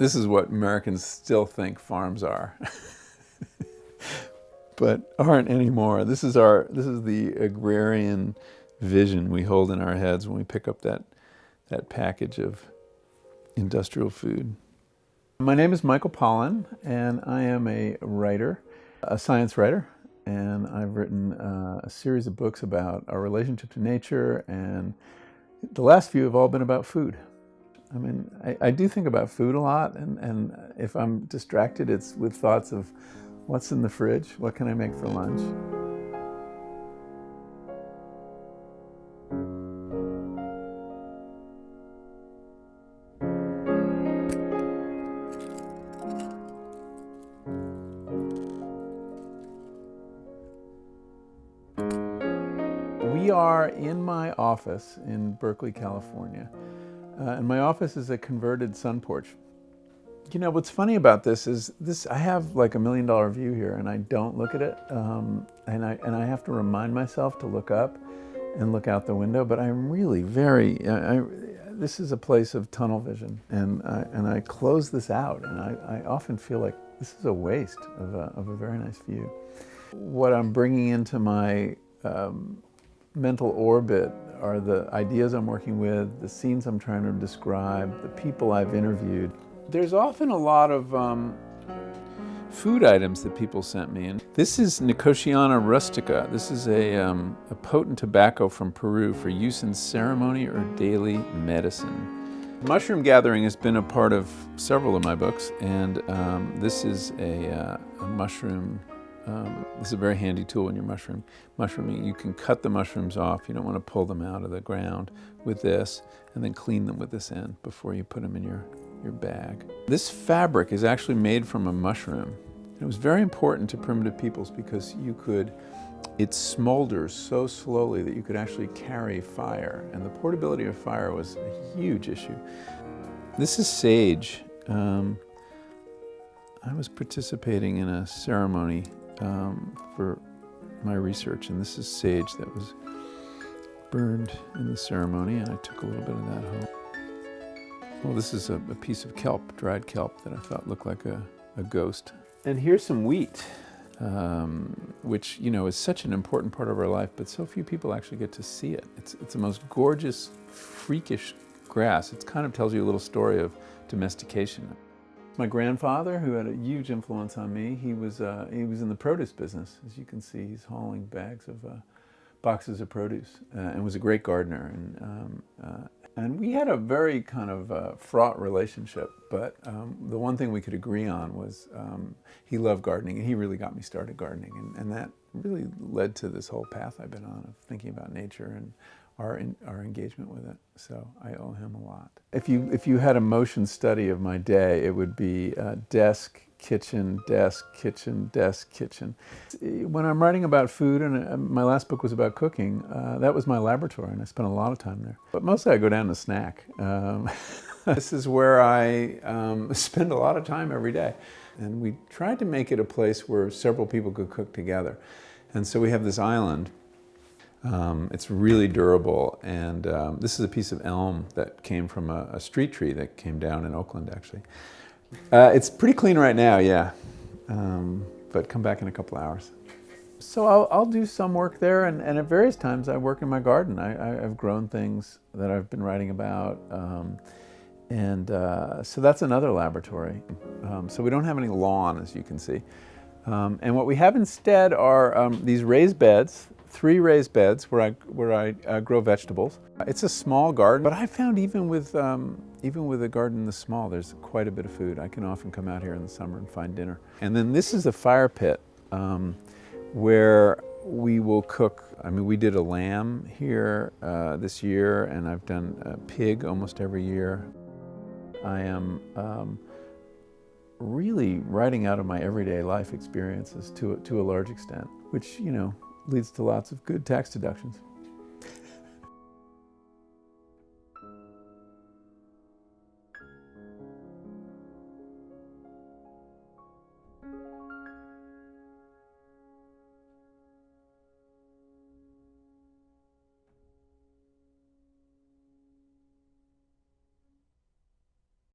This is what Americans still think farms are, but aren't anymore. This is the agrarian vision we hold in our heads when we pick up that package of industrial food. My name is Michael Pollan, and I am a writer, a science writer, and I've written a series of books about our relationship to nature, and the last few have all been about food. I mean, I do think about food a lot, and if I'm distracted, it's with thoughts of what's in the fridge, what can I make for lunch? We are in my office in Berkeley, California. And my office is a converted sun porch. You know, what's funny about this is I have like $1 million view here and I don't look at it. And I have to remind myself to look up and look out the window, but I'm really this is a place of tunnel vision, and I close this out, and I often feel like this is a waste of a very nice view. What I'm bringing into my mental orbit are the ideas I'm working with, the scenes I'm trying to describe, the people I've interviewed. There's often a lot of food items that people sent me. And this is Nicotiana rustica. This is a potent tobacco from Peru for use in ceremony or daily medicine. Mushroom gathering has been a part of several of my books, and this is a mushroom. This is a very handy tool when you're mushrooming. You can cut the mushrooms off. You don't want to pull them out of the ground with this, and then clean them with this end before you put them in your bag. This fabric is actually made from a mushroom. It was very important to primitive peoples because it smolders so slowly that you could actually carry fire, and the portability of fire was a huge issue. This is sage. I was participating in a ceremony for my research, and this is sage that was burned in the ceremony, and I took a little bit of that home. Well, this is a piece of kelp, dried kelp, that I thought looked like a ghost. And here's some wheat, which, you know, is such an important part of our life, but so few people actually get to see it. It's the most gorgeous, freakish grass. It kind of tells you a little story of domestication. My grandfather, who had a huge influence on me, he was in the produce business. As you can see, he's hauling bags of boxes of produce, and was a great gardener. And we had a very kind of fraught relationship, but the one thing we could agree on was he loved gardening, and he really got me started gardening, and that really led to this whole path I've been on of thinking about nature and our engagement with it. So I owe him a lot. If you had a motion study of my day, it would be desk, kitchen, desk, kitchen, desk, kitchen. When I'm writing about food, and my last book was about cooking, that was my laboratory, and I spent a lot of time there. But mostly I go down to snack. This is where I spend a lot of time every day. And we tried to make it a place where several people could cook together. And so we have this island. It's really durable, and this is a piece of elm that came from a street tree that came down in Oakland, actually. It's pretty clean right now, yeah, but come back in a couple hours. So I'll do some work there, and at various times I work in my garden. I've grown things that I've been writing about, so that's another laboratory. So we don't have any lawn, as you can see. And what we have instead are these raised beds, 3 raised beds where I grow vegetables. It's a small garden, but I found even with a garden this small, there's quite a bit of food. I can often come out here in the summer and find dinner. And then this is a fire pit where we will cook. I mean, we did a lamb here this year, and I've done a pig almost every year. I am really writing out of my everyday life experiences to a large extent, which, you know, leads to lots of good tax deductions.